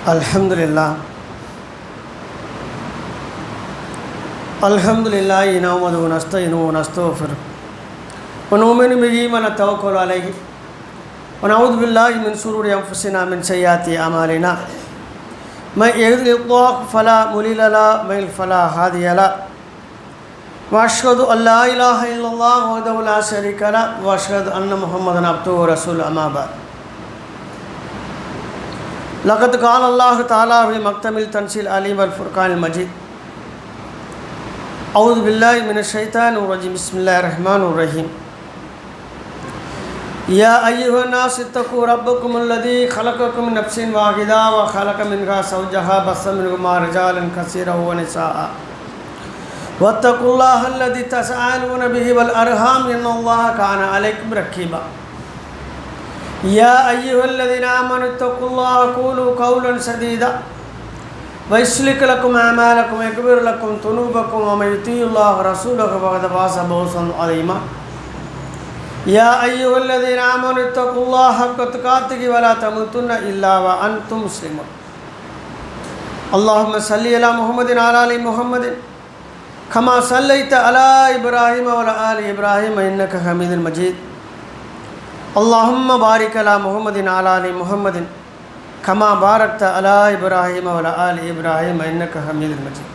Alhamdulillah nahmaduhu wa nasta'inuhu wa nastaghfiruh wa nu'minu bihi wa natawakkalu alayhi wa na'udhu billahi min shururi anfusina min sayyiati a'malina man yahdihillahu fala mudilla lahu wa man yudlil fala hadiya lahu wa ashhadu an la ilaha illallah wahdahu la sharika lahu wa ashhadu anna muhammadan abduhu wa rasuluhu amma ba'd. لقد قال الله تعالى في محكم التنزيل العليم والفرقان المجيد أعوذ بالله من الشيطان الرجيم بسم الله الرحمن الرحيم يا أيها الناس اتقوا ربكم الذي خلقكم من نفس واحدة وخلق منها زوجها بث منهما رجالا كثيرا ونساء واتقوا الله الذي تساءلون به والأرحام إن الله كان عليكم رقيبا يا أيها الذين آمنوا اتقوا الله وقولوا قولا سديدا ويصلح لكم أعمالكم ويغفر لكم ذنوبكم ومن يطع الله ورسوله فقد فاز فوزا عظيما يا أيها الذين آمنوا اتقوا الله حق تقاته ولا تموتن إلا وأنتم مسلمون اللهم صل على محمد وعلى آل محمد كما صليت على إبراهيم وعلى آل إبراهيم إنك حميد مجيد اللهم بارك على محمد وعلى آل محمد كما باركت على إبراهيم وعلى آل إبراهيم إنك حميد مجيد.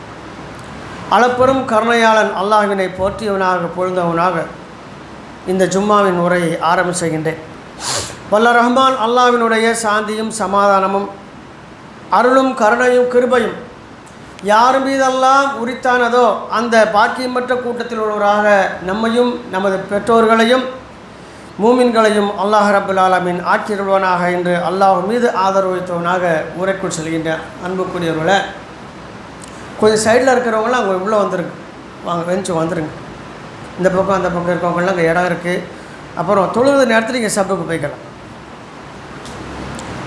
அளப்பெரும் கருணையாளன் அல்லாஹ்வினை போற்றியவனாக பொழுந்தவனாக இந்த ஜும்மாவின் உரையை ஆரம்பிச்சுகின்றேன். வல்ல ரஹ்மான் அல்லாஹ்வினுடைய சாந்தியும் சமாதானமும் அருளும் கருணையும் கிருபையும் யார் மீதெல்லாம் உரித்தானதோ அந்த பாக்கியமற்ற கூட்டத்தில் உள்ளவராக நம்மையும் நமது பெற்றோர்களையும் மூமின்களையும் அல்லாஹ் ரப்பல் ஆலமீன் ஆக்கிடுவானாக என்று அல்லாஹ் மீது ஆதரவு வைத்தவனாக உரைக்குள் செல்கின்ற அன்புக்குரியவர்களை கொஞ்சம் சைடில் இருக்கிறவங்களாம் அங்கே உள்ளே வந்துருங்க, வாங்க வெஞ்சு வந்துடுங்க. இந்த பக்கம் அந்த பக்கம் இருக்கவங்களாம் அங்கே இடம் இருக்குது. அப்புறம் தொழுது நேரத்தில் நீங்கள் சப்புக்கு போய்க்கலாம்.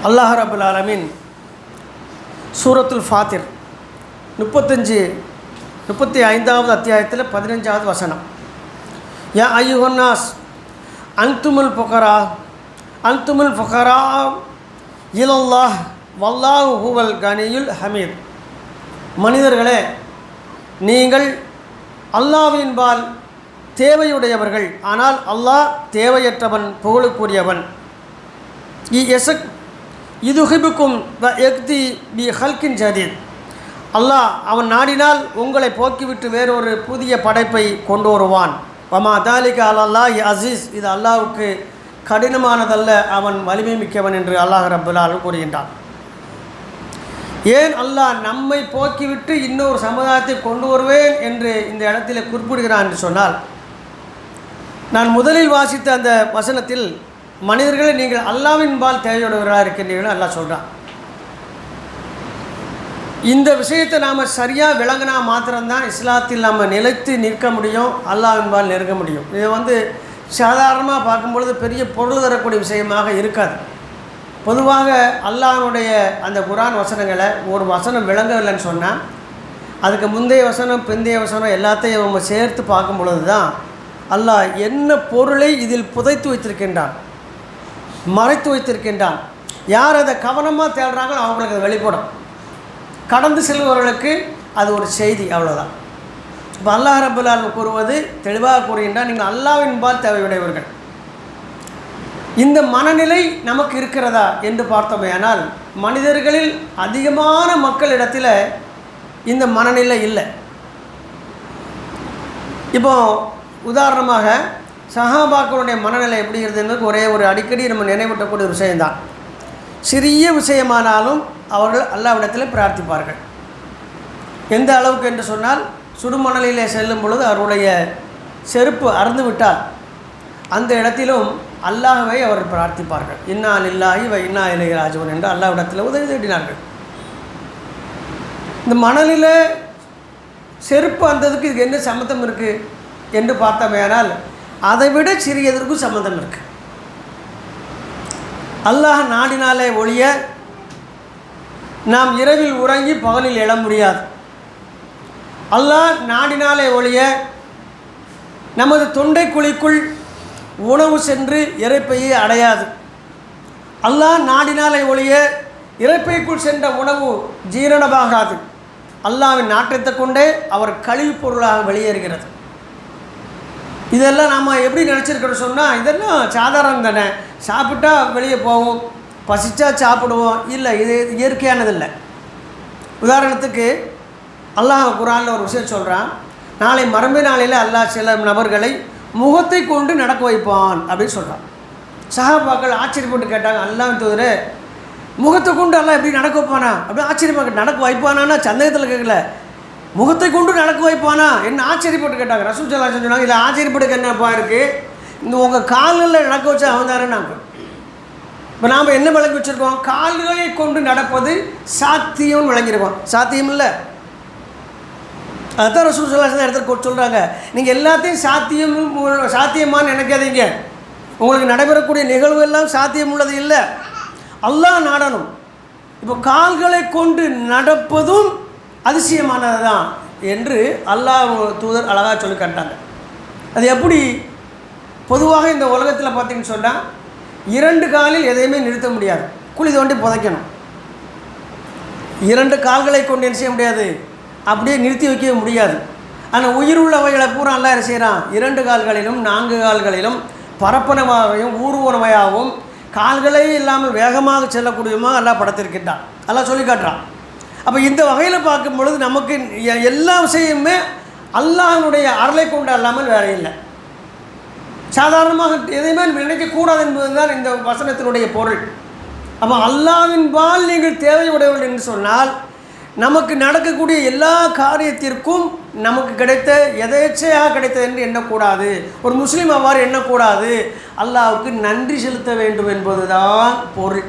அல்லாஹ் ரப்பல் ஆலமீன் சூரத்துல் ஃபாத்திர் 35வது அத்தியாயத்தில் 15வது வசனம், யா அய்யுஹன்னாஸ் அன்துமுல் ஃபுகரா இலல்லாஹ் வல்லாஹு ஹுவல் கனியுல் ஹமீத். மனிதர்களே, நீங்கள் அல்லாஹ்வின்பால் தேவையுடையவர்கள், ஆனால் அல்லாஹ் தேவையற்றவன், புகழுக்குரியவன். இதுஹிபுக்கும் வ யக்தி பி ஹல்கின் ஜதீத். அல்லாஹ் அவன் நாடினால் உங்களை போக்கிவிட்டு வேறொரு புதிய படைப்பை கொண்டு வருவான். வமா தாலிக அலல்லாஹி அசீஸ். இது அல்லாஹ்வுக்கு கடினமானதல்ல, அவன் வலிமை மிக்கவன் என்று அல்லாஹ் ரப்பல் ஆலமீன் கூறுகின்றான். ஏன் அல்லாஹ் நம்மை போக்கிவிட்டு இன்னொரு சமுதாயத்தை கொண்டு வருவேன் என்று இந்த இடத்தில் குறிப்பிடுகிறான் என்று சொன்னால், நான் முதலில் வாசித்த அந்த வசனத்தில் மனிதர்களை நீங்கள் அல்லாஹ்வின்பால் தேவையுடையவர்களாக இருக்கின்றீர்கள் அல்லாஹ் சொல்கிறான். இந்த விஷயத்தை நாம் சரியாக விளங்கினா மாத்திரம்தான் இஸ்லாத்தில் நம்ம நிலைத்து நிற்க முடியும், அல்லாஹ்வின்பால் நெருங்க முடியும். இதை சாதாரணமாக பார்க்கும்பொழுது பெரிய பொருள் தரக்கூடிய விஷயமாக இருக்காது. பொதுவாக அல்லாஹ்வுடைய அந்த குர்ஆன் வசனங்களை ஒரு வசனம் விளங்கவில்லைன்னு சொன்னால் அதுக்கு முந்தைய வசனம் பிந்தைய வசனம் எல்லாத்தையும் நம்ம சேர்த்து பார்க்கும் பொழுது தான் அல்லாஹ் என்ன பொருளை இதில் புதைத்து வைத்திருக்கின்றான், மறைத்து வைத்திருக்கின்றான். யார் அதை கவனமாக தேடுறாங்களோ அவங்களுக்கு அது வெளிப்படும். கடந்து செல்பவர்களுக்கு அது ஒரு செய்தி, அவ்வளோதான். இப்போ அல்லாஹ் ரப்பல் ஆலமீன் கூறுவது தெளிவாக கூறுகின்றான், நீங்கள் அல்லாஹ்வின்பால் தேவையுடையவர்கள். இந்த மனநிலை நமக்கு இருக்கிறதா என்று பார்த்தோமேயானால் மனிதர்களில் அதிகமான மக்களிடத்தில் இந்த மனநிலை இல்லை. இப்போ உதாரணமாக சஹாபாக்களுடைய மனநிலை எப்படி இருந்ததுன்னு ஒரே ஒரு அடிக்கடி நம்ம நினைவூட்டக்கூடிய ஒரு விஷயம்தான். சிறிய விஷயமானாலும் அவர்கள் அல்லாஹ்விடத்தில் பிரார்த்திப்பார்கள். எந்த அளவுக்கு என்று சொன்னால், சுடுமணலிலே செல்லும் பொழுது அவருடைய செருப்பு அறுந்து விட்டால் அந்த இடத்திலும் அல்லாஹ்வை அவர்கள் பிரார்த்திப்பார்கள். இன்னா லில்லாஹி வ இன்னா இலைஹி ராஜிஊன் என்று அல்லாஹ்விடத்தில் உதவி தேடினார்கள். இந்த மணலில் செருப்பு அந்ததுக்கு இதுக்கு என்ன சம்மந்தம் இருக்குது என்று பார்த்தோமேயானால் அதை விட சிறியதற்கும் சம்மந்தம் இருக்குது. அல்லாஹ் நாடினாலே ஒழிய நாம் இரவில் உறங்கி பகலில் எழ முடியாது. அல்லாஹ் நாடினாலே ஒழிய நமது தொண்டை குழிக்குள் உணவு சென்று இறைப்பையை அடையாது. அல்லாஹ் நாடினாலே ஒழிய இறைப்பைக்குள் சென்ற உணவு ஜீரணமாகாது. அல்லாஹ்வின் நாட்டத்தை கொண்டே அவர் கழிவுப் பொருளாக வெளியேறுகிறது. இதெல்லாம் நாம் எப்படி நினச்சிருக்கிறோம் சொன்னால், இதெல்லாம் சாதாரணம் தானே, சாப்பிட்டா வெளியே போவோம், பசிச்சா சாப்பிடுவோம். இல்லை, இது இயற்கையானதில்லை. உதாரணத்துக்கு அல்லாஹ் குர்ஆனில் ஒரு விஷயம் சொல்கிறான். நாளை மறுமை நாளையில் அல்லாஹ் சில நபர்களை முகத்தை கொண்டு நடக்க வைப்பான் அப்படின்னு சொல்கிறான். சஹாபாக்கள் ஆச்சரியப்பட்டு கேட்டாங்க, அல்லாஹ்வின் தூதரே, முகத்தை கொண்டு அல்லாஹ் எப்படி நடக்க வைப்பானா அப்படின்னு ஆச்சரியமாக நடக்க வைப்பானா சந்தேகத்தில் கேட்கல, முகத்தை கொண்டு நடக்க வைப்பானா என்ன ஆச்சரியப்பட்டு கேட்டாங்க. ரசூல் ஸல்லல்லாஹு அலைஹி வஸல்லம் சொன்னாங்க, இதில் ஆச்சரியப்பட்டுக்க என்னப்பா இருக்குது, இந்த உங்கள் கால்களில் நடக்க வச்சா அவன் தானே. நாங்கள் இப்போ நாம் என்ன விளங்கி வச்சுருக்கோம், கால்களை கொண்டு நடப்பது சாத்தியம்னு விளங்கியிருக்கோம். சாத்தியம் இல்லை, அதுதான் ரசூல் ஸல்லல்லாஹு அலைஹி வஸல்லம் இடத்துல சொல்கிறாங்க. நீங்கள் எல்லாத்தையும் சாத்தியமானு நினைக்காதீங்க. உங்களுக்கு நடைபெறக்கூடிய நிகழ்வு எல்லாம் சாத்தியம் உள்ளது இல்லை, அல்லாஹ் நாடணும். இப்போ கால்களை கொண்டு நடப்பதும் அதிசயமானது தான் என்று அல்லாஹ் தூதர் அழகாக சொல்லி காட்டாங்க. அது எப்படி? பொதுவாக இந்த உலகத்தில் பார்த்திங்கன்னு சொன்னால் 2 காலில் எதையுமே நிறுத்த முடியாது, குழி தோண்டி புதைக்கணும். 2 கால்களை கொண்டு என்ன செய்ய முடியாது, அப்படியே நிறுத்தி வைக்க முடியாது. ஆனால் உயிர் உள்ளவைகளை பூரா அல்லாஹ் என்ன செய்கிறான், 2 கால்களிலும் 4 கால்களிலும் பரப்பனமாகவும் ஊர்வனவையாகவும் கால்களே இல்லாமல் வேகமாக செல்லக்கூடியமாக அல்லாஹ் படைத்திருக்கின்றான், அல்லாஹ் சொல்லி காட்டுறான். அப்போ இந்த வகையில் பார்க்கும் பொழுது நமக்கு எல்லா விஷயமுமே அல்லாஹ்வுடைய அருளை கொண்டு அல்லாமல் வேற இல்லை. சாதாரணமாக எதையுமே நினைக்கக்கூடாது என்பது தான் இந்த வசனத்தினுடைய பொருள். அப்போ அல்லாஹ்வின் பால் நீங்கள் தேவையுடையவர்கள் என்று சொன்னால், நமக்கு நடக்கக்கூடிய எல்லா காரியத்திற்கும் நமக்கு கிடைத்த எதேச்சையாக கிடைத்தது என்று எண்ணக்கூடாது. ஒரு முஸ்லீம் அவ்வாறு எண்ணக்கூடாது. அல்லாஹ்வுக்கு நன்றி செலுத்த வேண்டும் என்பது தான் பொருள்.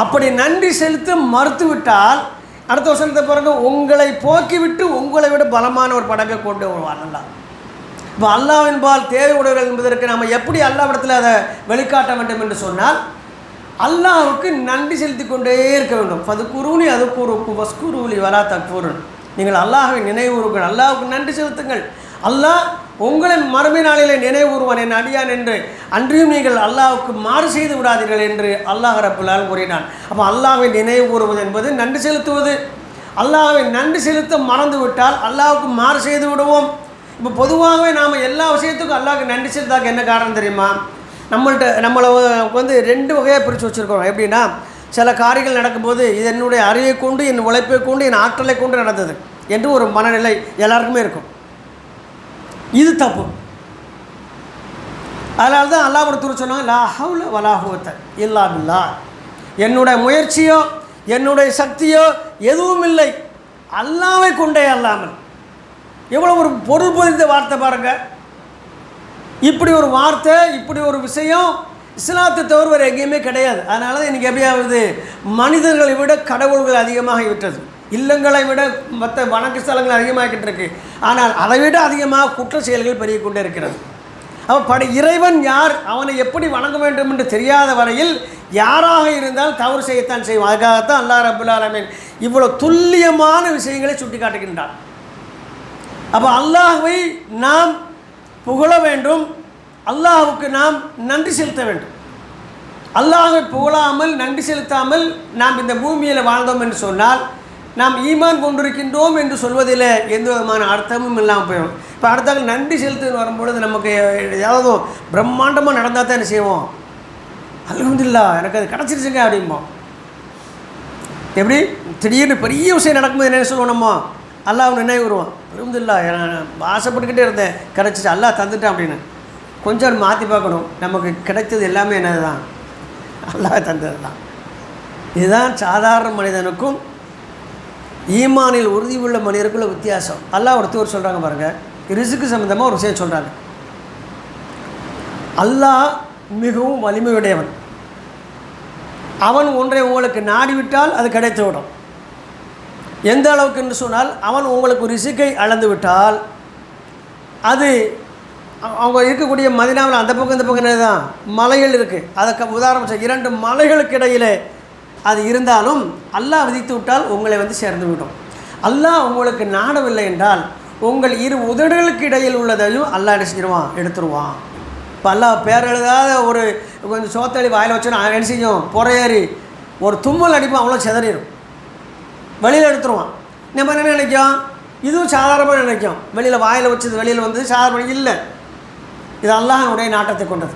அப்படி நன்றி செலுத்த மறுத்துவிட்டால் அடுத்த வசனத்தை பாருங்க, உங்களை போக்கிவிட்டு உங்களை விட பலமான ஒரு படங்கை கொண்டு வருவான் அல்லாஹ். இப்போ அல்லாஹ்வின் பால் தேவையுடையவர்கள் என்பதற்கு நம்ம எப்படி அல்லாஹ்விடத்தில் அதை வெளிக்காட்ட வேண்டும் என்று சொன்னால், அல்லாஹ்வுக்கு நன்றி செலுத்தி கொண்டே இருக்க வேண்டும். ஃபதுகுரூனி அதுகுருக்கும் வஸ்குரூலி வலா தக்ஃபுரூன். நீங்கள் அல்லாஹ்வை நினைவுறுங்கள், அல்லாஹ்வுக்கு நன்றி செலுத்துங்கள். அல்லாஹ் உங்களை மறுமை நாளிலே நினைவுறுவான் என் அடியான் என்று. அன்றியும் நீங்கள் அல்லாஹ்வுக்கு மாறு செய்து விடாதீர்கள் என்று அல்லாஹ் ரப்புல் ஆலமீன் கூறினான். அப்போ அல்லாஹ்வை நினைவு கூறுவது என்பது நன்றி செலுத்துவது. அல்லாஹ்வை நன்றி செலுத்த மறந்து விட்டால் அல்லாஹ்வுக்கு மாறு செய்து விடுவோம். இப்போ பொதுவாகவே நாம் எல்லா விஷயத்துக்கும் அல்லாஹ்வுக்கு நன்றி செலுத்தாக்க என்ன காரணம் தெரியுமா? நம்மளை வந்து 2 வகையாக பிரித்து வச்சுருக்கோம். எப்படின்னா, சில காரியங்கள் நடக்கும்போது இது என்னுடைய அறிவை கொண்டு, என் உழைப்பை கொண்டு, என் ஆற்றலை கொண்டு நடந்தது என்று ஒரு மனநிலை எல்லாருக்குமே இருக்கும். இது தப்பு. அதனால தான் அல்லாஹ் ஒருத்தர் சொன்னாங்க, லா ஹவ்ல வலா குவத்த இல்லா பில்லாஹ். என்னுடைய முயற்சியோ என்னுடைய சக்தியோ எதுவும் இல்லை, அல்லாஹ்வை கொண்டே அல்லாமல். எவ்வளோ ஒரு பொருள் பொதிந்த வார்த்தை பாருங்கள். இப்படி ஒரு வார்த்தை, இப்படி ஒரு விஷயம் இஸ்லாத்தை தவிர வேறு எங்கேயுமே கிடையாது. அதனால தான் இன்றைக்கி எப்படியாவது மனிதர்களை விட கடவுள்கள் அதிகமாகிவிட்டது, இல்லங்களை விட மற்ற வணக்க ஸ்தலங்கள் அதிகமாகிட்டு இருக்கு. ஆனால் அதை விட அதிகமாக குற்ற செயல்கள் பெருகி கொண்டே இருக்கிறது. அப்போ இறைவன் யார், அவனை எப்படி வணங்க வேண்டும் என்று தெரியாத வரையில் யாராக இருந்தால் தவறு செய்யத்தான் செய்வோம். அதுக்காகத்தான் அல்லாஹ் ரப்புல் ஆலமீன் இவ்வளோ துல்லியமான விஷயங்களை சுட்டி காட்டுகின்றான். அப்போ அல்லாஹ்வை நாம் புகழ வேண்டும், அல்லாஹ்வுக்கு நாம் நன்றி செலுத்த வேண்டும். அல்லாஹ்வை புகழாமல் நன்றி செலுத்தாமல் நாம் இந்த பூமியில் வாழ்ந்தோம் என்று சொன்னால் நாம் ஈமான் கொண்டிருக்கின்றோம் என்று சொல்வதில் எந்த விதமான அர்த்தமும் இல்லாமல் போயிடும். இப்போ அடுத்தாங்க நன்றி செலுத்துன்னு வரும்பொழுது நமக்கு ஏதாவது பிரம்மாண்டமாக நடந்தால் தான் என்ன செய்வோம், அல்ஹம்துலில்லாஹ் எனக்கு அது கிடச்சிருச்சுங்க அப்படிம்போம். எப்படி திடீர்னு பெரிய விஷயம் நடக்கும்போது என்ன சொல்லுவோம், நம்ம அல்லாஹ் நினைவு வருவோம், அல்ஹம்துலில்லாஹ் ஆசைப்பட்டுக்கிட்டே இருந்தேன் கிடச்சிச்சு, அல்லாஹ் தந்துட்டான் அப்படின்னு. கொஞ்சம் மாற்றி பார்க்கணும், நமக்கு கிடைத்தது எல்லாமே என்னது தான், அல்லாஹ் தந்தது தான். இதுதான் சாதாரண மனிதனுக்கும் ஈமானில் உறுதி உள்ள மனிதருக்குள்ள வித்தியாசம். அல்லாஹ் ஒருத்தர் சொல்கிறாங்க பாருங்கள், ரிஸ்க்கு சம்மந்தமாக ஒரு விஷயம் சொல்கிறாங்க. அல்லாஹ் மிகவும் வலிமையுடையவன். அவன் ஒன்றை உங்களுக்கு நாடிவிட்டால் அது கிடைத்து விடும். எந்த அளவுக்கு என்று சொன்னால், அவன் உங்களுக்கு ரிஸ்க்கை அளந்து விட்டால் அது அவங்க இருக்கக்கூடிய மதினாவில் அந்த பக்கம் இந்த பக்கம் தான் மலைகள் இருக்குது. அதுக்கு உதாரணம் 2 மலைகளுக்கு இடையில் அது இருந்தாலும் அல்லாஹ் விதித்து விட்டால் உங்களை வந்து சேர்ந்து விடும். அல்லாஹ் உங்களுக்கு நாடவில்லை என்றால் உங்கள் 2 உதடுகளுக்கு இடையில் உள்ளதையும் அல்லாஹ் என்ன செஞ்சிருவான், எடுத்துருவான். இப்போ அல்லாஹ் பேர் எழுதாத ஒரு கொஞ்சம் சோத்தளி வாயில் வச்சோன்னா என்ன செய்யும், புறையேறி ஒரு தும்மல் அடிப்பான், அவ்வளோ சிதறிடும், வெளியில் எடுத்துருவான். நம்ம என்ன நினைக்கும், இதுவும் சாதாரணமாக நினைக்கும், வெளியில் வாயில் வச்சது வெளியில் வந்து சாதாரண இல்லை. இது அல்லாஹ்வுடைய நாட்டத்தை கொண்டது.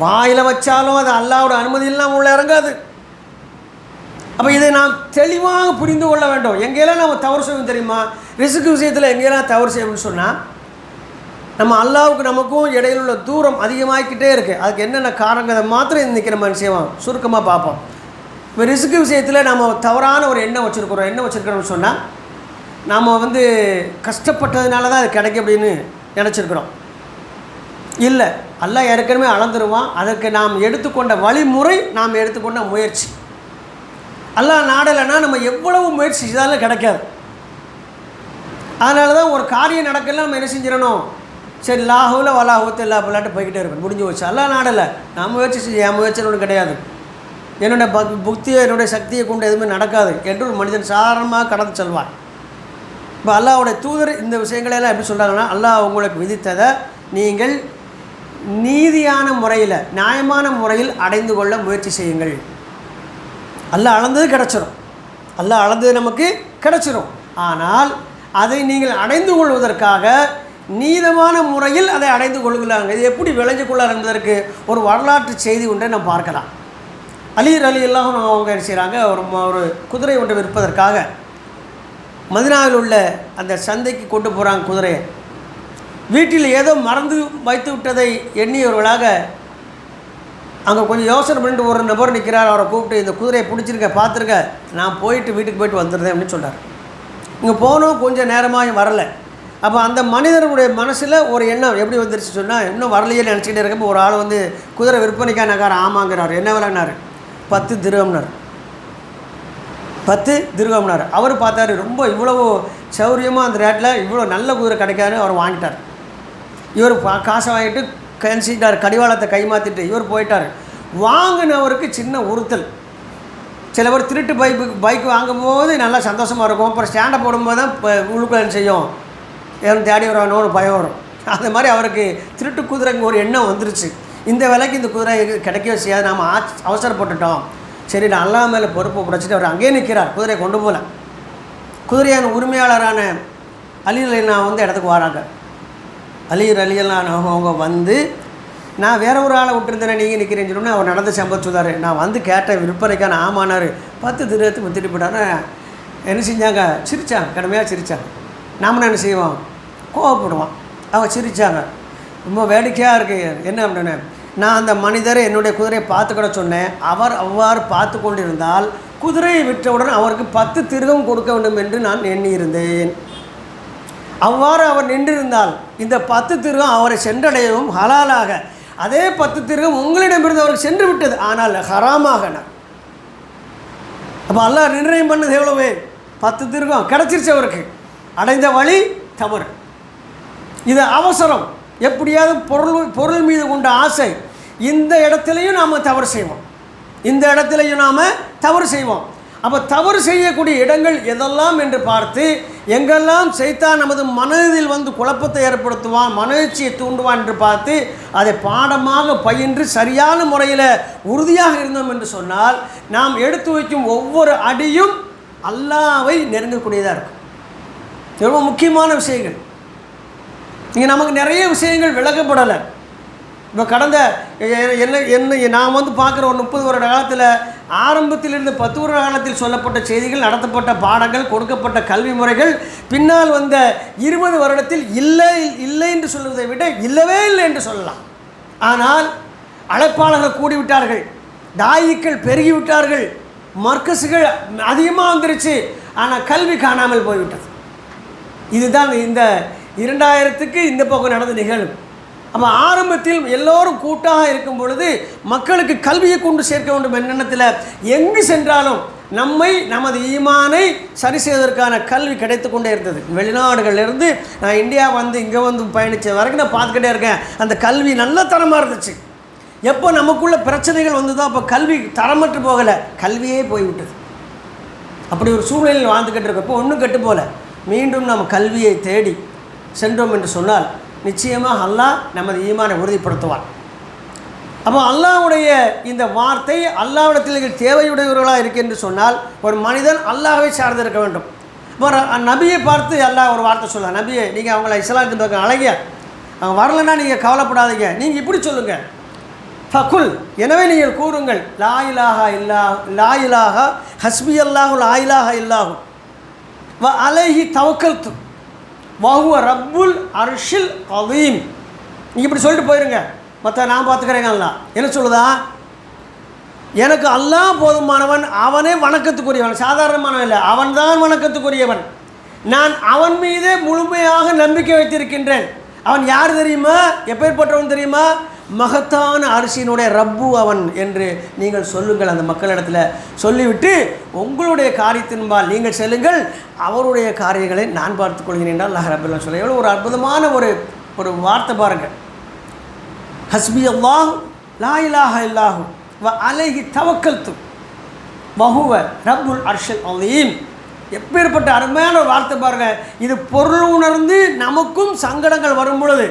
வாயில் வச்சாலும் அது அல்லாஹ்வுடைய அனுமதி இல்லாமல் உள்ளே இறங்காது. அப்போ இதை நாம் தெளிவாக புரிந்து கொள்ள வேண்டும். எங்கேயெல்லாம் நம்ம தவறு செய்வோம் தெரியுமா? ரிஸ்க் விஷயத்தில் எங்கேயெல்லாம் தவறு செய்வோம்னு சொன்னால், நம்ம அல்லாஹ்வுக்கு நமக்கும் இடையில் உள்ள தூரம் அதிகமாகிக்கிட்டே இருக்குது. அதுக்கு என்னென்ன காரணங்களை மாத்திரம் இன்றைக்கி நம்ம செய்வோம், சுருக்கமாக பார்ப்போம். இப்போ ரிஸ்க் விஷயத்தில் நம்ம தவறான ஒரு எண்ணம் வச்சுருக்கிறோம்னு சொன்னால், நாம் வந்து கஷ்டப்பட்டதுனால தான் அது கிடைக்கும் அப்படின்னு நினச்சிருக்கிறோம். இல்லை, அல்லாஹ் ஏற்கனவே அளந்துருவான். அதற்கு நாம் எடுத்துக்கொண்ட வழிமுறை, நாம் எடுத்துக்கொண்ட முயற்சி. அல்லாஹ் நாடலைன்னா நம்ம எவ்வளவு முயற்சி செய்தாலும் கிடைக்காது. அதனால தான் ஒரு காரியம் நடக்கலாம், நம்ம என்ன செஞ்சிடணும், சரி லாஹூல வலாஹூத்து எல்லா பிள்ளாட்டு போய்கிட்டே இருக்கணும், முடிஞ்சு வச்சு. அல்லாஹ் நாடலை, நான் முயற்சி செய்ய, என் முயற்சி ஒன்றும் கிடையாது, என்னுடைய புக்தியை என்னுடைய சக்தியை கொண்டு எதுவுமே நடக்காது என்று ஒரு மனிதன் சாதாரணமாக கடந்து செல்வான். இப்போ அல்லாஹ்வுடைய தூதர் இந்த விஷயங்களெல்லாம் எப்படி சொல்கிறாங்கன்னா, அல்லாஹ் உங்களுக்கு விதித்ததை நீங்கள் நீதியான முறையில், நியாயமான முறையில் அடைந்து கொள்ள முயற்சி செய்யுங்கள். அல்லாஹ் அளந்தது கிடச்சிரும், அல்லாஹ் அளந்தது நமக்கு கிடச்சிரும். ஆனால் அதை நீங்கள் அடைந்து கொள்வதற்காக நீதமான முறையில் அதை அடைந்து கொள்கிறாங்க. இது எப்படி விளைஞ்சு கொள்ளார் என்பதற்கு ஒரு வரலாற்று செய்தி ஒன்றை நம்ம பார்க்கலாம். அலி ரலியல்லாஹு அன்ஹு அவங்க என்ன செய்கிறாங்க, ஒரு குதிரை ஒன்றை விற்பதற்காக மதீனாவில் உள்ள அந்த சந்தைக்கு கொண்டு போகிறாங்க குதிரையை. வீட்டில் ஏதோ மறந்து வைத்து விட்டதை எண்ணியவர்களாக அங்கே கொஞ்சம் யோசனை பண்ணிட்டு ஒரு நபர் நிற்கிறார். அவரை கூப்பிட்டு, இந்த குதிரையை பிடிச்சிருக்க, பார்த்துருக்க, நான் வீட்டுக்கு போயிட்டு வந்துடுறேன் அப்படின்னு சொல்கிறார். இங்கே போனோம், கொஞ்சம் நேரமாக வரலை. அப்போ அந்த மனிதனுடைய மனசில் ஒரு எண்ணம் எப்படி வந்துருச்சு சொன்னால், இன்னும் வரலையே நினச்சிக்கிட்டே இருக்கப்போ ஒரு ஆள் வந்து குதிரை விற்பனைக்கானக்கார ஆமாங்கிறார். என்ன விலைனார்? 10 திர்ஹம்னார். 10 திர்ஹம்னார். அவர் பார்த்தாரு, ரொம்ப இவ்வளவு சௌரியமாக அந்த ரேட்டில் இவ்வளோ நல்ல குதிரை கிடைக்காது. அவர் வாங்கிட்டார். இவர் காசை வாங்கிட்டு கன்சிட்டார், கடிவாளத்தை கைமாற்றிட்டு இவர் போயிட்டார். வாங்கினவருக்கு சின்ன உறுத்தல். சில பேர் திருட்டு பைக் வாங்கும்போது நல்லா சந்தோஷமாக இருக்கும், அப்புறம் ஸ்டாண்டை போடும்போது தான் உழுக்குள்ள செய்யும், எவன் தேடி வரணும் ஒரு பயம் வரும். அது மாதிரி அவருக்கு திருட்டு குதிரைக்கு ஒரு எண்ணம் வந்துருச்சு. இந்த விலைக்கு இந்த குதிரை கிடைக்கவே செய்யாது, நாம் அவசரப்பட்டுட்டோம், சரி நான் அல்லாஹ் மேலே பொறுப்பு பிடிச்சிட்டு அவர் அங்கேயே நிற்கிறார். குதிரையை கொண்டு போகல. குதிரையான உரிமையாளரான அலி ரலியல்லாஹு வந்து இடத்துக்கு வராங்க. அலி ரலியல்லாஹு அவங்க வந்து, நான் வேற ஒரு ஆளை விட்டுருந்தேன், நீங்கள் நிற்கிறேன்னு சொன்னோன்னே அவர் நடந்த சம்பவம் சொன்னார். நான் வந்து கேட்டேன் விற்பனைக்கான, ஆமானார். 10 திர்ஹத்துக்கு வித்துட்டு போயிட்டாரு. என்ன செஞ்சாங்க? சிரித்தாங்க, கடுமையாக சிரித்தாங்க. நாம் என்ன செய்வோம், கோவப்படுவான். அவங்க சிரித்தாங்க. ரொம்ப வேடிக்கையாக இருக்குது. என்ன அப்படின்னு, நான் அந்த மனிதரை என்னுடைய குதிரையை பார்த்துக்கிட சொன்னேன். அவர் அவ்வாறு பார்த்து கொண்டிருந்தால் குதிரையை விற்றவுடன் அவருக்கு 10 திர்ஹம் கொடுக்க வேண்டும் என்று நான் எண்ணியிருந்தேன். அவ்வாறு அவர் நின்றிருந்தால் இந்த 10 திர்ஹம் அவரை சென்றடையவும் ஹலாலாக, அதே 10 திர்ஹம் உங்களிடமிருந்து அவருக்கு சென்று விட்டது, ஆனால் ஹராமாக. அப்போ அல்லாஹ் நிர்ணயம் பண்ணது எவ்வளவு? 10 திர்ஹம் கிடச்சிருச்சு அவருக்கு. அடைந்த வழி தவறு. இது அவசரம். எப்படியாவது பொருள் மீது கொண்ட ஆசை. இந்த இடத்துலையும் நாம் தவறு செய்வோம், இந்த இடத்துலையும் நாம் தவறு செய்வோம். அப்போ தவறு செய்யக்கூடிய இடங்கள் எதெல்லாம் என்று பார்த்து, எங்கெல்லாம் சைத்தான் நமது மனதில் வந்து குழப்பத்தை ஏற்படுத்துவான், மனோச்சியை தூண்டுவான் என்று பார்த்து அதை பாடமாக பயின்று சரியான முறையில் உறுதியாக இருந்தோம் என்று சொன்னால், நாம் எடுத்து வைக்கும் ஒவ்வொரு அடியும் அல்லாஹ்வை நெருங்கக்கூடியதாக இருக்கும். ரொம்ப முக்கியமான விஷயங்கள். இங்கே நமக்கு நிறைய விஷயங்கள் விளக்கப்படலை. இப்போ கடந்த என்ன நான் வந்து பார்க்குற ஒரு 30 வருட காலத்தில், ஆரம்பத்திலிருந்து 10 வருட காலத்தில் சொல்லப்பட்ட செய்திகள், நடத்தப்பட்ட பாடங்கள், கொடுக்கப்பட்ட கல்வி முறைகள், பின்னால் வந்த 20 வருடத்தில் இல்லை என்று சொல்வதை விட இல்லவே இல்லை என்று சொல்லலாம். ஆனால் அழைப்பாளர்கள் கூடிவிட்டார்கள், தாயிக்கள் பெருகிவிட்டார்கள், மர்க்கஸுகள் அதிகமாக வந்துருச்சு, ஆனால் கல்வி காணாமல் போய்விட்டது. இதுதான் இந்த 2000க்கு இந்த பக்கம் நடந்த நிகழ்வு. அப்போ ஆரம்பத்தில் எல்லோரும் கூட்டாக இருக்கும் பொழுது மக்களுக்கு கல்வியை கொண்டு சேர்க்க வேண்டும் என்ற எண்ணத்தில் எங்கு சென்றாலும் நமது ஈமானை சரி செய்வதற்கான கல்வி கிடைத்து கொண்டே இருந்தது. வெளிநாடுகளிலிருந்து நான் இந்தியா வந்து இங்கே வந்து பயணித்த வரைக்கும் நான் பார்த்துக்கிட்டே இருக்கேன். அந்த கல்வி நல்ல தரமாக இருந்துச்சு. எப்போ நமக்குள்ள பிரச்சனைகள் வந்ததோ அப்போ கல்வி தரமற்று போகலை, கல்வியே போய்விட்டது. அப்படி ஒரு சூழ்நிலையில் வாழ்ந்துக்கிட்டு இருக்கப்போ ஒன்றும் கெட்டு போகல. மீண்டும் நம்ம கல்வியை தேடி சென்றோம் என்று சொன்னால் நிச்சயமாக அல்லாஹ் நமது ஈமானை உறுதிப்படுத்துவார். அப்போ அல்லாஹ்வுடைய இந்த வார்த்தை அல்லாஹ்விடத்தில் தேவையுடையவர்களாக இருக்கு என்று சொன்னால் ஒரு மனிதன் அல்லாஹ்வை சார்ந்து இருக்க வேண்டும். இப்போ நபியை பார்த்து அல்லாஹ் ஒரு வார்த்தை சொல்லலாம், நபியை நீங்கள் அவங்கள இஸ்லாத்தின் பக்கம் அழகிய அவங்க வரலைன்னா நீங்கள் கவலைப்படாதீங்க, நீங்கள் இப்படி சொல்லுங்கள், ஃபகுல் எனவே நீங்கள் கூறுங்கள், லா இலாஹா இல்லா லா இலாஹா ஹஸ்பி அல்லாஹு லா இலாஹா இல்லாஹு வ அலைஹி தவக்கல்து வஹுவ ரப்புல் அர்ஷில் அதீம். நீங்கள் இப்படி சொல்லிட்டு போயிருங்க, மற்ற நான் பார்த்துக்கிறேங்க. அல்லாஹ் என்ன சொல்லுதா, எனக்கு அல்லாஹ் போதுமானவன், அவனே வணக்கத்துக்குரியவன், சாதாரணமானவன் இல்லை, அவன்தான் வணக்கத்துக்குரியவன், நான் அவன் மீதே முழுமையாக நம்பிக்கை வைத்திருக்கின்றேன். அவன் யார் தெரியுமா, எப்பேற்பட்டவன் தெரியுமா, மகத்தான அரிசியினுடைய ரப்பு அவன் என்று நீங்கள் சொல்லுங்கள். அந்த மக்களிடத்தில் சொல்லிவிட்டு உங்களுடைய காரியத்தின்பால் நீங்கள் செல்லுங்கள், அவருடைய காரியங்களை நான் பார்த்துக்கொள்கிறேன் என்றால் அல்லாஹ் ரப்பல் சொல்ல. எவ்வளோ ஒரு அற்புதமான ஒரு வார்த்தை பாருங்கள். ஹஸ்பி அல்லாஹ் லா இலாஹா இல்லாஹு வ அலைஹி தவக்கல்து வஹுவ ரப்புல் அர்ஷில் அதீம். எப்பேற்பட்ட அருமையான ஒரு வார்த்தை பாருங்கள். இது பொருள் உணர்ந்து நமக்கும் சங்கடங்கள் வரும் பொழுது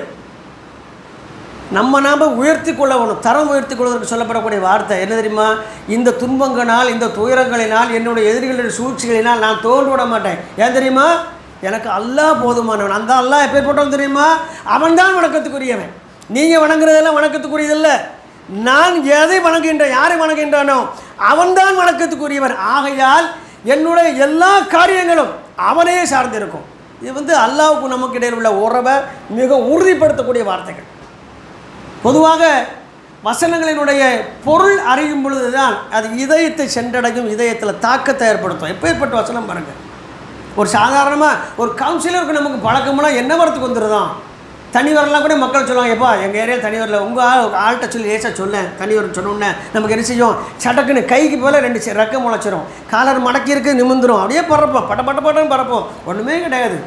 நாம் உயர்த்தி கொள்ளணும், தரம் உயர்த்தி கொள்வதற்கு சொல்லப்படக்கூடிய வார்த்தை என்ன தெரியுமா, இந்த துன்பங்களால் இந்த துயரங்களினால் என்னுடைய எதிரிகளுடைய சூழ்ச்சிகளினால் நான் தோன்று விட மாட்டேன். ஏன் தெரியுமா, எனக்கு அல்லாஹ் போதுமானவன். அந்த அல்லாஹ் எப்பேற்பட்டவன் தெரியுமா, அவன் தான் வணக்கத்துக்குரியவன். நீங்கள் வணங்குறதெல்லாம் வணக்கத்துக்குரியதில்லை, நான் எதை வணங்குகின்றேன், யாரை வணங்குகின்றானோ அவன்தான் வணக்கத்துக்குரியவன். ஆகையால் என்னுடைய எல்லா காரியங்களும் அவனையே சார்ந்திருக்கும். இது அல்லாஹ்வுக்கு நமக்கு இடையில் உள்ள உறவை மிக உறுதிப்படுத்தக்கூடிய வார்த்தைகள். பொதுவாக வசனங்களினுடைய பொருள் அறியும் பொழுது தான் அது இதயத்தை சென்றடையும், இதயத்தில் தாக்கத்தை ஏற்படுத்தும். எப்பேற்பட்ட வசனம் பாருங்கள். ஒரு சாதாரணமாக ஒரு கவுன்சிலருக்கு நமக்கு பழக்கமெல்லாம் என்ன வரத்துக்கு வந்துடுதான், தனி வரலாம் கூட மக்கள் சொல்லுவாங்க, எப்பா எங்கள் ஏரியாவில் தனி வரல, உங்கள் ஆள்கிட்ட சொல்லி லேசாக சொல்ல தனி வரும் சொன்னோன்னே நமக்கு என்ன செய்யும், சடக்குன்னு கைக்கு போல் 2 ரெக்க முளைச்சிரும், காலர் மடக்கி இருக்கு நிமிந்துடும், அப்படியே பறப்போம், பட்டன்னு பறப்போம், ஒன்றுமே கிடையாது.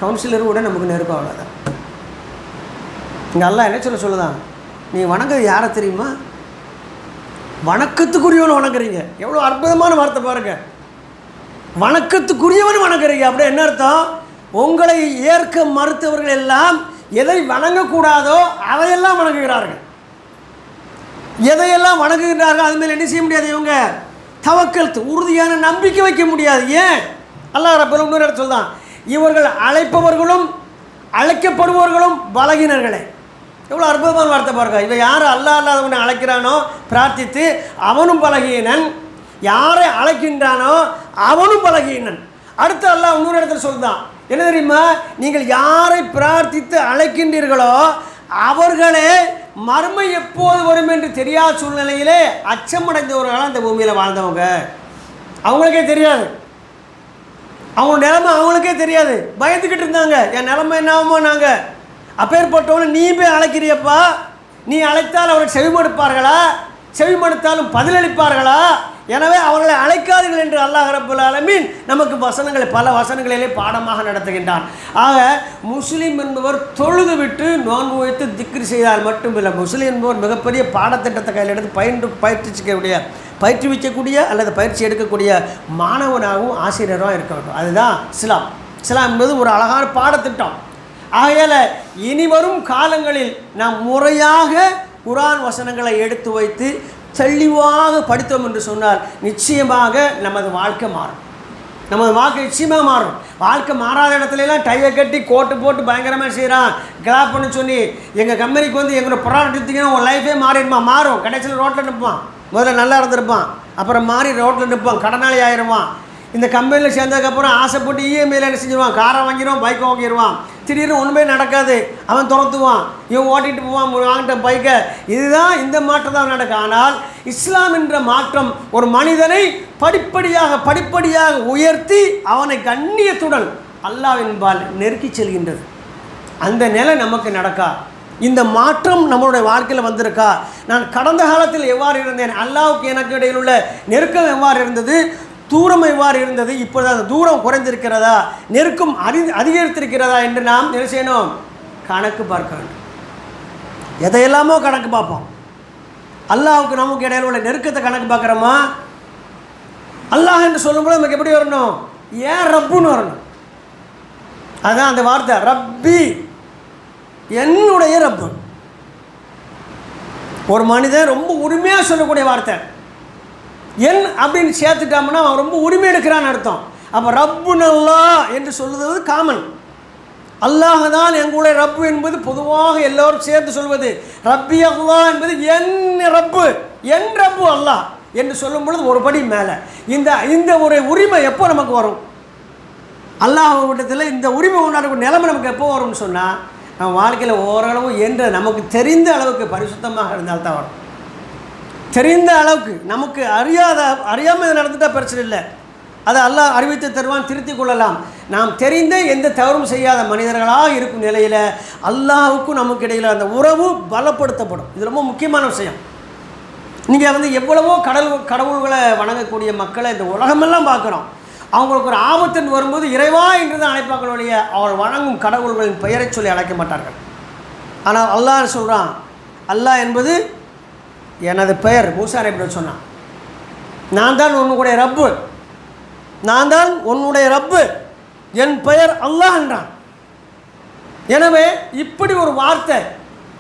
கவுன்சிலர் கூட நமக்கு நெருக்கம், அவ்வளோதான். இங்கே அல்லாஹ் என்ன சொல்லுதான், நீ வணங்குறது யாரை தெரியுமா, வணக்கத்துக்குரியவன் வணங்குறீங்க. எவ்வளோ அற்புதமான வார்த்தை பாருங்கள், வணக்கத்துக்குரியவன் வணங்குறீங்க. அப்படியே என்ன அர்த்தம், உங்களை ஏற்க மறுத்தவர்கள் எல்லாம் எதை வணங்கக்கூடாதோ அதையெல்லாம் வணங்குகிறார்கள், எதையெல்லாம் வணங்குகிறார்கள் அது மேலே என்ன செய்ய முடியாது, இவங்க தவக்கல் உறுதியான நம்பிக்கை வைக்க முடியாது. ஏன் அல்லாஹ் ரப்பல் இன்னொரு இடத்துல சொல்தான், இவர்கள் அழைப்பவர்களும் அழைக்கப்படுபவர்களும் பலகீனர்களே. எவ்வளோ அற்புதமான வார்த்தை பாருங்க. இவன் யார் அல்லாஹ் அல்லாதவனை அழைக்கிறானோ பிரார்த்தித்து அவனும் பலகீனன், யாரை அழைக்கின்றானோ அவனும் பலகீனன். அடுத்து அல்லாஹ் இன்னொரு இடத்துல சொல்லுதான், என்ன தெரியுமா, நீங்கள் யாரை பிரார்த்தித்து அழைக்கின்றீர்களோ அவர்களே மர்மை எப்போது வரும் என்று தெரியாத சூழ்நிலையிலே அச்சமடைந்தவர்களால் அந்த பூமியில் வாழ்ந்தவங்க. அவங்களுக்கே தெரியாது, அவங்க நிலைமை அவங்களுக்கே தெரியாது, பயந்துக்கிட்டு இருந்தாங்க, என் நிலைமை என்ன ஆகுமோ. நாங்கள் அப்பேற்பட்டவனை நீ போய் அழைக்கிறியப்பா, நீ அழைத்தால் அவர்கள் செவிமடுப்பார்களா, செவிமடுத்தாலும் பதிலளிப்பார்களா, எனவே அவர்களை அழைக்காதீர்கள் என்று அல்லாஹ் ரப்பல் ஆலமீன் நமக்கு வசனங்களை பல வசனங்களிலே பாடமாக நடத்துகின்றான். ஆக முஸ்லீம் என்பவர் தொழுது விட்டு நோன்பு வைத்து திக்ரு செய்தால் மட்டுமில்லை, முஸ்லீம் என்பவர் மிகப்பெரிய பாடத்திட்டத்தை கையில் எடுத்து பயிற்றுவிக்கக்கூடிய அல்லது பயிற்சி எடுக்கக்கூடிய மாணவனாகவும் ஆசிரியராகவும் இருக்க வேண்டும். அதுதான் இஸ்லாம். இஸ்லாம் என்பது ஒரு அழகான பாடத்திட்டம். ஆகையால் இனி வரும் காலங்களில் நாம் முறையாக குர்ஆன் வசனங்களை எடுத்து வைத்து தெளிவாக படித்தோம் என்று சொன்னால் நிச்சயமாக நமது வாழ்க்கை மாறும். நமது வாழ்க்கை நிச்சயமாக மாறும். வாழ்க்கை மாறாத இடத்துலலாம் டையை கட்டி கோட்டு போட்டு பயங்கரமாக செய்கிறான், கிளாப் பண்ணி சொல்லி எங்கள் கம்பெனிக்கு எங்களோட ப்ராடக்ட் எடுத்திங்கன்னா உன் லைஃபே மாறிடுமா, மாறும். கடைசியில் ரோட்டில் நிற்பான், முதல்ல நல்லா இருந்திருப்பான், அப்புறம் மாறி ரோட்டில் நிற்பான், கடனாளி ஆயிடுவான். இந்த கம்பெனியில் சேர்ந்ததுக்கப்புறம் ஆசைப்பட்டு இஎம்ஐயில் என்ன செஞ்சிருவான், காரை வாங்கிடுவான், பைக்கை வாங்கிடுவான். திடீர்னு ஒன்றுமே நடக்காது, அவன் துரத்துவான், இவன் ஓட்டிகிட்டு போவான் வாங்கிட்ட பைக்கை. இதுதான் இந்த மாற்றம் தான் நடக்கும். ஆனால் இஸ்லாம் என்ற மாற்றம் ஒரு மனிதனை படிப்படியாக உயர்த்தி அவனை கண்ணியத்துடன் அல்லாஹ்வின்பால் நெருக்கி செல்கின்றது. அந்த நிலை நமக்கு நடக்கா, இந்த மாற்றம் நம்மளுடைய வாழ்க்கையில் வந்திருக்கா, நான் கடந்த காலத்தில் எவ்வாறு இருந்தேன், அல்லாஹ்வுக்கு எனக்கு இடையில் உள்ள நெருக்கம் எவ்வாறு இருந்தது, தூரம் எவ்வாறு இருந்தது, இப்போது அந்த தூரம் குறைந்திருக்கிறதா, நெருக்கம் அதிகரித்திருக்கிறதா என்று நாம் என்ன செய்யணும், கணக்கு பார்க்க வேண்டும். எதையெல்லாமோ கணக்கு பார்ப்போம். அல்லாஹ்வுக்கு நமக்கு இடையில் உள்ள நெருக்கத்தை கணக்கு பார்க்குறோமா, அல்லாஹ் என்று சொல்லும்போது நமக்கு எப்படி வரணும், ஏன் ரப்புன்னு வரணும். அதுதான் அந்த வார்த்தை, ரப்பி என்னுடைய ரப்பு. ஒரு மனிதன் ரொம்ப உரிமையாக சொல்லக்கூடிய வார்த்தை என் அப்படின்னு சேர்த்துட்டோம்னா அவன் ரொம்ப உரிமை எடுக்கிறான்னு அர்த்தம். அப்போ ரப்புன் அல்லாஹ் என்று சொல்லுவது காமன். அல்லாஹ் தான் எங்களுடைய ரப்பு என்பது பொதுவாக எல்லோரும் சேர்ந்து சொல்வது. ரப்பி அல்லாஹ் என்பது என் ரப்பு, என் ரப்பு அல்லாஹ் என்று சொல்லும் பொழுது ஒரு படி மேலே. இந்த ஒரு உரிமை எப்போ நமக்கு வரும்? அல்லாஹ்விடத்தில் இந்த உரிமை கொண்டாடக்கூடிய நிலைமை நமக்கு எப்போ வரும்னு சொன்னால், நம்ம வாழ்க்கையில் ஓரளவு என்ற நமக்கு தெரிந்த அளவுக்கு பரிசுத்தமாக இருந்தால்தான் வரும். தெரிந்த அளவுக்கு நமக்கு அறியாமல் நடந்துட்டால் பிரச்சனை இல்லை, அதை அல்லாஹ் அறிவித்து தருவான், திருத்திக் கொள்ளலாம். நாம் தெரிந்த எந்த தவறும் செய்யாத மனிதர்களாக இருக்கும் நிலையில் அல்லாஹுக்கும் நமக்கு இடையில் அந்த உறவு பலப்படுத்தப்படும். இது ரொம்ப முக்கியமான விஷயம். நீங்கள் எவ்வளவோ கடவுள்களை வணங்கக்கூடிய மக்களை இந்த உலகமெல்லாம் பார்க்குறோம். அவங்களுக்கு ஒரு ஆபத்துன்னு வரும்போது இறைவா என்று தான் அழைப்பாக்களுடைய அவர் வணங்கும் கடவுள்களின் பெயரை சொல்லி அழைக்க மாட்டார்கள். ஆனால் அல்லாஹ் சொல்கிறான், அல்லாஹ் என்பது எனது பெயர். மூசா நபி சொன்னான், நான் தான் உன்னுடைய ரப்பு, நான் தான் உன்னுடைய ரப்பு, என் பெயர் அல்லாஹ் என்றான். எனவே இப்படி ஒரு வார்த்தை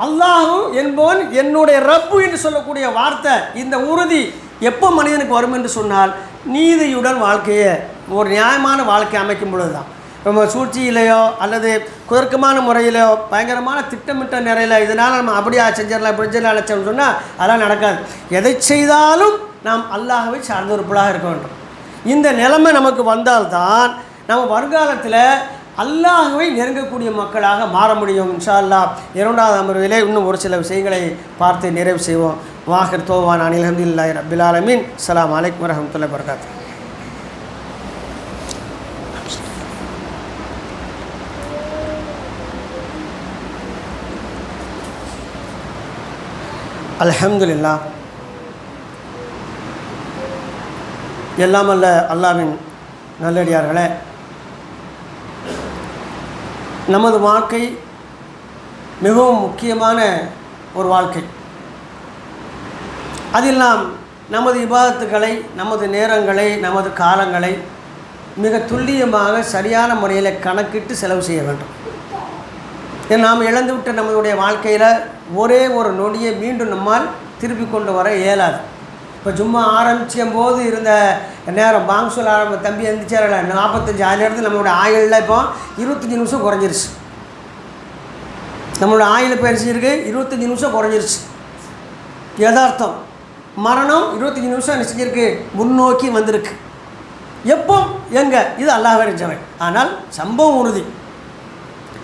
அல்லாஹு என்பவன் என்னுடைய ரப்பு என்று சொல்லக்கூடிய வார்த்தை, இந்த உறுதி எப்போ மனிதனுக்கு வரும் என்று சொன்னால் நீதியுடன் வாழ்க்கையை ஒரு நியாயமான வாழ்க்கை அமைக்கும் பொழுது தான். ரொம்ப சூழ்ச்சியிலையோ அல்லது குதர்க்கமான முறையிலோ பயங்கரமான திட்டமிட்ட நிறையில் இதனால் நம்ம அப்படியே செஞ்சிடலாம் இப்படி செஞ்சு சொன்னால் அதெல்லாம் நடக்காது. எதை செய்தாலும் நாம் அல்லாஹ்வை சார்ந்தொருப்பலாக இருக்க வேண்டும். இந்த நிலைமை நமக்கு வந்தால்தான் நம்ம வருங்காலத்தில் அல்லாஹ்வை நெருங்கக்கூடிய மக்களாக மாற முடியும். இன்ஷா அல்லாஹ் இரண்டாவது அமர்விலே இன்னும் ஒரு சில விஷயங்களை பார்த்து நிறைவு செய்வோம். வாஹிர் தோவான் அனில் அல்ஹம்துலில்லாஹி ரப்பில் ஆலமீன். அஸ்ஸலாமு அலைக்கும் வரஹ்மத்துல்லாஹி வபரகாத்துஹு. அல்ஹம்துலில்லாஹ். எல்லாம் அல்ல அல்லாஹ்வின் நல்லடியார்களே, நமது வாழ்க்கை மிகவும் முக்கியமான ஒரு வாழ்க்கை. அதில் நாம் நமது இபாதத்துகளை, நமது நேரங்களை, நமது காலங்களை மிக துல்லியமாக சரியான முறையில் கணக்கிட்டு செலவு செய்ய வேண்டும். நாம் இழந்துவிட்ட நம்மளுடைய வாழ்க்கையில் ஒரே ஒரு நொடியை மீண்டும் நம்மால் திருப்பி கொண்டு வர இயலாது. இப்போ சும்மா ஆரம்பிக்கும் போது இருந்த நேரம் பாங்க் சொல்ல ஆரம்ப தம்பி எந்திரிச்சாரில்ல 45 ஆயிரத்து நம்மளோட ஆயுளில் இப்போ 25 நிமிஷம் குறைஞ்சிருச்சு. நம்மளோட ஆயுள் பயிற்சி இருக்குது 25 நிமிஷம் குறைஞ்சிருச்சு. யதார்த்தம் மரணம் 25 நிமிஷம் நிச்சயிருக்கு, முன்னோக்கி வந்திருக்கு. எப்போ எங்கே இது அல்லாஹ்வே அறிஞ்சவன். ஆனால் சம்பவம் உறுதி.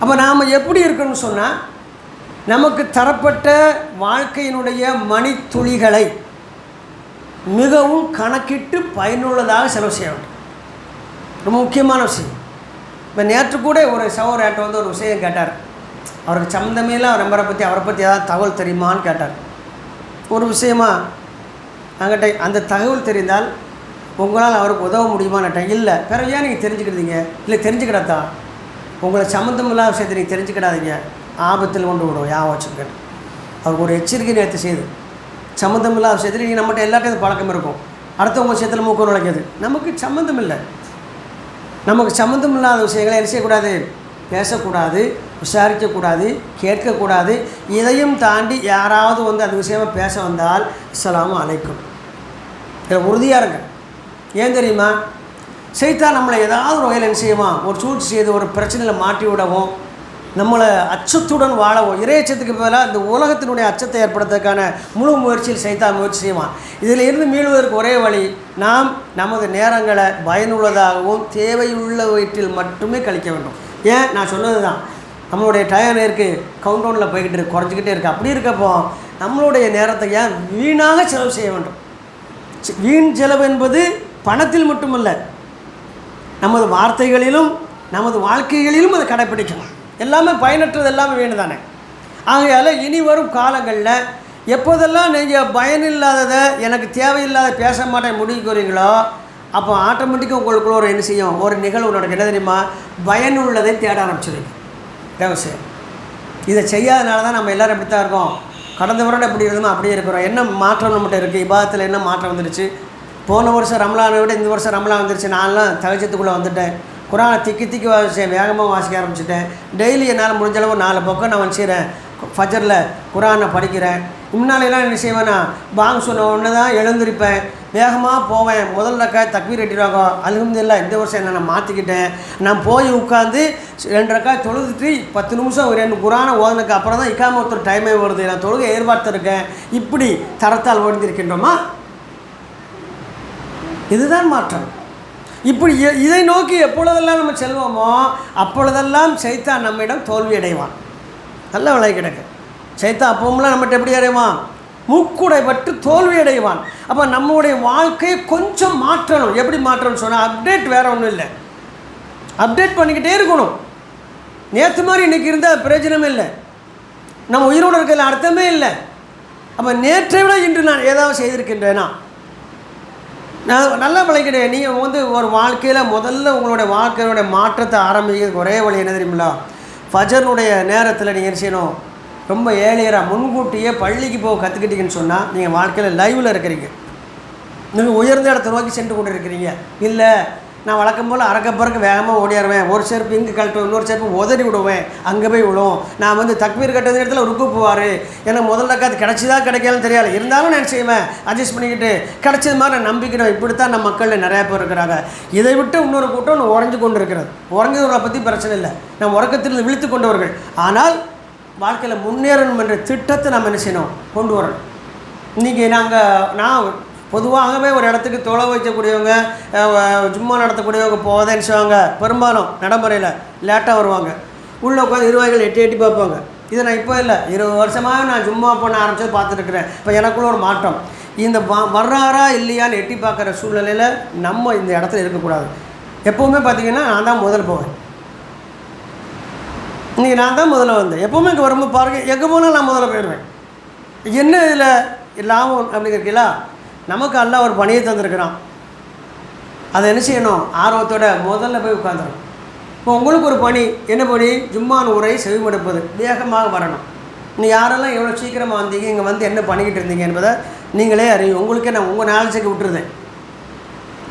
அப்போ நாம் எப்படி இருக்கணும்னு சொன்னால், நமக்கு தரப்பட்ட வாழ்க்கையினுடைய மணித்துளிகளை மிகவும் கணக்கிட்டு பயனுள்ளதாக செலவு செய்ய வேண்டும். ரொம்ப முக்கியமான விஷயம். இப்போ நேற்று கூட ஒரு சகோதரர்கிட்ட ஒரு விஷயம் கேட்டார். அவருக்கு சம்மந்தமே இல்லை, அவரை பற்றி ஏதாவது தகவல் தெரியுமான்னு கேட்டார். ஒரு விஷயமா என்கிட்ட அந்த தகவல் தெரிந்தால் உங்களால் அவருக்கு உதவ முடியுமான்னுட்டேன். இல்லை, பிறகு ஏன் நீங்கள் தெரிஞ்சுக்கிட்டீங்க? இல்லை தெரிஞ்சுக்கிடத்தா, உங்களை சம்மந்தம் இல்லாத விஷயத்தை நீங்கள் தெரிஞ்சுக்கிடாதீங்க, ஆபத்தில் கொண்டு விடும், யா வச்சுக்கேன். அவருக்கு ஒரு எச்சரிக்கை நேற்று செய்து, சம்மந்தம் இல்லாத விஷயத்தில் நீங்கள் நம்மகிட்ட எல்லாத்தையும் பழக்கம் இருக்கும், அடுத்தவங்க விஷயத்தில் மூக்க நுழைக்கிறது. நமக்கு சம்மந்தம் இல்லை. நமக்கு சம்மந்தம் இல்லாத விஷயங்களை என்ன செய்யக்கூடாது? பேசக்கூடாது, விசாரிக்கக்கூடாது, கேட்கக்கூடாது. இதையும் தாண்டி யாராவது அந்த விஷயமாக பேச வந்தால் அஸ்ஸலாமு அலைக்கும், இதில் உறுதியாக இருங்க. ஏன் தெரியுமா? சைத்தான் நம்மளை ஏதாவது ஒரு வகையில் என்ன செய்வான்? ஒரு சூழ்ச்சி செய்து ஒரு பிரச்சனையில் மாட்டி விடவும், நம்மளை அச்சத்துடன் வாழவும், இறையச்சத்துக்கு பதிலாக இந்த உலகத்தினுடைய அச்சத்தை ஏற்படுத்துறதுக்கான முழு முயற்சியில் சைத்தான் முயற்சி செய்வான். இதில் இருந்து மீளுவதற்கு ஒரே வழி, நாம் நமது நேரங்களை பயனுள்ளதாகவும் தேவையுள்ளவற்றில் மட்டுமே கழிக்க வேண்டும். ஏன் நான் சொன்னது தான், நம்மளுடைய டயம் இருக்குது, கவுண்டவுனில் போய்கிட்டு இருக்கு, குறைஞ்சிக்கிட்டே இருக்குது. அப்படி இருக்கப்போ நம்மளுடைய நேரத்தை ஏன் வீணாக செலவு செய்ய வேண்டும்? வீண் செலவு என்பது பணத்தில் மட்டுமல்ல, நமது வார்த்தைகளிலும் நமது வாழ்க்கைகளிலும் அதை கடைப்பிடிக்கலாம். எல்லாமே பயனற்றது, எல்லாமே வேணும் தானே. ஆகையால் இனி வரும் காலங்களில் எப்போதெல்லாம் நீங்கள் பயனில்லாததை, எனக்கு தேவையில்லாத பேச மாட்டேன் முடிவுக்குறீங்களோ, அப்போ ஆட்டோமேட்டிக்காக உங்களுக்குள்ள ஒரு என்ன செய்யும்? ஒரு நிகழ்வு நடக்கும். என்ன தெரியுமா? பயனுள்ளதை தேட ஆரம்பிச்சிருங்க. தேவசியம் இதை செய்யாதனால தான் நம்ம எல்லோரும் எப்படி தான் இருக்கோம். கடந்த வருடம் எப்படி இருந்தோமோ அப்படியே இருக்கிறோம். என்ன மாற்றம் நம்மகிட்ட இருக்குது? இபாதத்தில் என்ன மாற்றம் வந்துடுச்சு? போன வருஷம் ரமலானை விட இந்த வருஷம் ரமலான் வந்துருச்சு. நான்லாம் தகஜத்துக்குள்ளே வந்துட்டேன். குரானை திக்கி வாசித்தேன், வேகமாக வாசிக்க ஆரம்பிச்சிட்டேன். டெய்லி என்னால் முடிஞ்சளவு 4 பக்கம் நான் வச்சுக்கிறேன். ஃபஜரில் குரானை படிக்கிறேன். முன்னாலெல்லாம் என்ன செய்வேன்னா பாங் சொன்ன உடனே தான் எழுந்திருப்பேன், வேகமாக போவேன், முதல் ரக்காத் தக்பீர் கட்டிடுவாங்க. அல்ஹம்துலில்லாஹ் இந்த வருஷம் என்ன நான் மாற்றிக்கிட்டேன். நான் போய் உட்காந்து 2 ரக்காத் தொழுதுட்டு 10 நிமிஷம் 2 குரானை ஓதுனதுக்கு அப்புறம் தான் இக்காமத்து டைமே வருது, நான் தொழுகை எதிர்பார்த்துருக்கேன். இப்படி தரத்தால் ஓய்ந்திருக்கின்றோமா? இதுதான் மாற்றம். இப்படி இதை நோக்கி எப்பொழுதெல்லாம் நம்ம செல்வோமோ அப்பொழுதெல்லாம் சைத்தான் நம்மிடம் தோல்வி அடைவான். நல்ல விலை கிடக்கு. சைத்தான் அப்போம்லாம் நம்மகிட்ட எப்படி அடைவான்? மூக்குடைப்பட்டு தோல்வி அடைவான். அப்போ நம்முடைய வாழ்க்கையை கொஞ்சம் மாற்றணும். எப்படி மாற்றணும்னு சொன்னால் அப்டேட் வேறு ஒன்றும் இல்லை, அப்டேட் பண்ணிக்கிட்டே இருக்கணும். நேற்று மாதிரி இன்றைக்கி இருந்தால் பிரயோஜனமே இல்லை, நம்ம உயிரோடு இருக்கிறதுல அர்த்தமே இல்லை. அப்போ நேற்றை விட இன்று நான் ஏதாவது செய்திருக்கின்றேனா? நான் நல்லா விளைக்கிறேன். நீங்கள் ஒரு வாழ்க்கையில் முதல்ல உங்களுடைய வாழ்க்கையோட மாற்றத்தை ஆரம்பிக்கிறதுக்கு ஒரே வழி என்ன தெரியுங்களா? ஃபஜருடைய நேரத்தில் நீங்கள் என்ன செய்யணும்? ரொம்ப ஏழையராக முன்கூட்டியே பள்ளிக்கு போக கற்றுக்கிட்டீங்கன்னு சொன்னால் நீங்கள் வாழ்க்கையில் லைவில் இருக்கிறீங்க, நீங்கள் உயர்ந்த இடத்தை நோக்கி சென்று கொண்டு இருக்கிறீங்க. இல்லை நான் வழக்கம் போல் அறக்க பறக்க வேகமாக ஓடிடுவேன், ஒரு செருப்பு இங்கே கழட்டுவேன், இன்னொரு செருப்பு உதறி விடுவேன், அங்கே போய் விடும். நான் தக்பீர் கட்டுற இடத்துல ருக்கு போவார், எனக்கு முதல்ல ரக்காத் கிடச்சிதா கிடைக்கலன்னு தெரியாது, இருந்தாலும் நான் செய்வேன், அட்ஜஸ்ட் பண்ணிக்கிட்டு கிடச்சது மாதிரி நான் நம்பிக்கிறேன். இப்படித்தான் நம்ம மக்களில் நிறையா பேர் இருக்கிறாங்க. இதை விட்டு இன்னொரு கூட்டம் நான் உறைஞ்சு கொண்டு இருக்கிறது. உறங்குறவர்களை பற்றி பிரச்சனை இல்லை, நம்ம உறக்கத்திலிருந்து விழித்து கொண்டவர்கள். ஆனால் வாழ்க்கையில் முன்னேறணும் என்ற திட்டத்தை நம்ம என்ன செய்யணும்? கொண்டு வரணும். இன்றைக்கி நான் பொதுவாகவே ஒரு இடத்துக்கு தொலை வைக்கக்கூடியவங்க, ஜும்மா நடத்தக்கூடியவங்க போவதேன்னு செய்வாங்க. பெரும்பாலும் நடைமுறையில் லேட்டாக வருவாங்க, உள்ளே உட்காந்து நிர்வாகிகள் எட்டி பார்ப்பாங்க. இதை நான் இப்போ இல்லை, 20 வருஷமாக நான் ஜும்மா பண்ண ஆரம்பித்தது பார்த்துட்டுருக்கிறேன். இப்போ எனக்குள்ள ஒரு மாற்றம். இந்த வர்றாரா இல்லையான்னு எட்டி பார்க்குற சூழ்நிலையில் நம்ம இந்த இடத்துல இருக்கக்கூடாது. எப்போவுமே பார்த்திங்கன்னா நான் தான் முதல்ல போவேன். இன்றைக்கி நான் தான் முதல்ல வந்தேன். எப்போவுமே இங்கே வரும்போது பாருங்கள், எங்கே போனாலும் நான் முதல்ல போயிடுவேன். என்ன இதில் லாபம் அப்படிங்கிறீங்களா? நமக்கு அல்லாஹ் ஒரு பணியை தந்திருக்கிறான், அதை என்ன செய்யணும்? ஆர்வத்தோட முதல்ல போய் உட்காந்துரும். இப்போ உங்களுக்கு ஒரு பணி, என்ன பணி? ஜும்மான் உரை செவிமடுப்பது, வேகமாக வரணும். நீ யாரெல்லாம் எவ்வளோ சீக்கிரமாக வந்தீங்க, இங்கே என்ன பண்ணிக்கிட்டு இருந்தீங்க என்பதை நீங்களே அறியும். உங்களுக்கே நான் உங்கள் நாளைக்கு விட்டுருந்தேன்,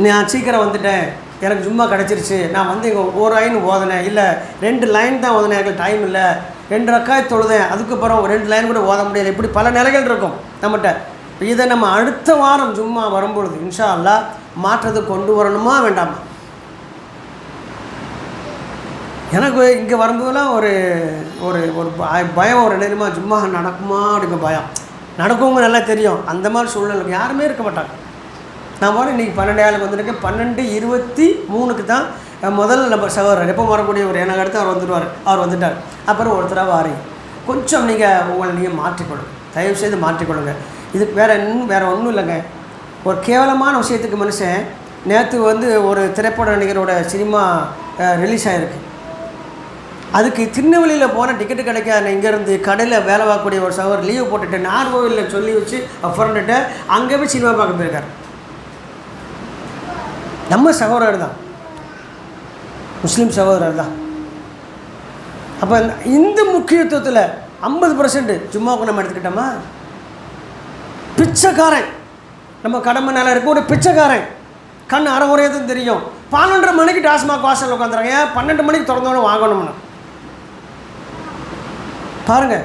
நான் சீக்கிரம் வந்துட்டேன், எனக்கு ஜும்மா கிடச்சிருச்சு, நான் இங்கே ஒரு லைன் ஓதனேன், இல்லை 2 லைன் தான் ஓதனேன், எனக்கு டைம் இல்லை, 2 ரக்காத் தொழுதேன், அதுக்கப்புறம் 2 லைன் கூட ஓத முடியலை. இப்படி பல நிலைகள் இருக்கும் நம்மகிட்ட. இதை நம்ம அடுத்த வாரம் ஜும்மா வரும்பொழுது இன்ஷா அல்லாஹ் மாற்றத்தை கொண்டு வரணுமா வேண்டாமா? எனக்கு இங்கே வரும்போதெல்லாம் ஒரு ஒரு ஒரு பயம், ஒரு நேரமாக ஜும்மா நடக்குமா அப்படிங்க பயம். நடக்குவங்க நல்லா தெரியும், அந்த மாதிரி சூழ்நிலை யாருமே இருக்க மாட்டாங்க. நான் வர இன்றைக்கி 12 வந்திருக்கேன். 12:23 தான் முதல்ல நம்ம சகோதரர் எப்போ வரக்கூடிய ஒரு எனக்கு அடுத்து அவர் வந்துட்டார். அப்புறம் ஒருத்தராக வாரீங்க. கொஞ்சம் உங்களை நீங்கள் மாற்றிக்கொள்ளுங்க, தயவுசெய்து மாற்றிக்கொள்ளுங்க. இதுக்கு வேறு ஒன்றும் இல்லைங்க. ஒரு கேவலமான விஷயத்துக்கு மனுஷன் நேற்று ஒரு திரைப்பட நடிகரோட சினிமா ரிலீஸ் ஆகிருக்கு. அதுக்கு திருநெல்வேலியில் போனால் டிக்கெட்டு கிடைக்காது. இங்கேருந்து கடையில் வேலை பார்க்கக்கூடிய ஒரு சகோதரர் லீவு போட்டுட்டு நார்கோவிலில் சொல்லி வச்சு ஃப்ரெண்டுகிட்ட அங்கே போய் சினிமா பார்க்க போயிருக்காரு. நம்ம சகோதரர் தான், முஸ்லீம் சகோதரர் தான். அப்போ இந்த முக்கியத்துவத்தில் 50% ஜும்மாவுக்கு நம்ம எடுத்துக்கிட்டோமா? பிச்சைக்காரன், நம்ம கடமை நல்லா இருக்கும், ஒரு பிச்சைக்காரன் கண் அறகுறையதுன்னு தெரியும். 12:30 மணிக்கு டாஸ்மாக் வாசல் உட்காந்துறாங்க, 12 மணிக்கு திறந்தோன்னு வாங்கணும்னு பாருங்கள்.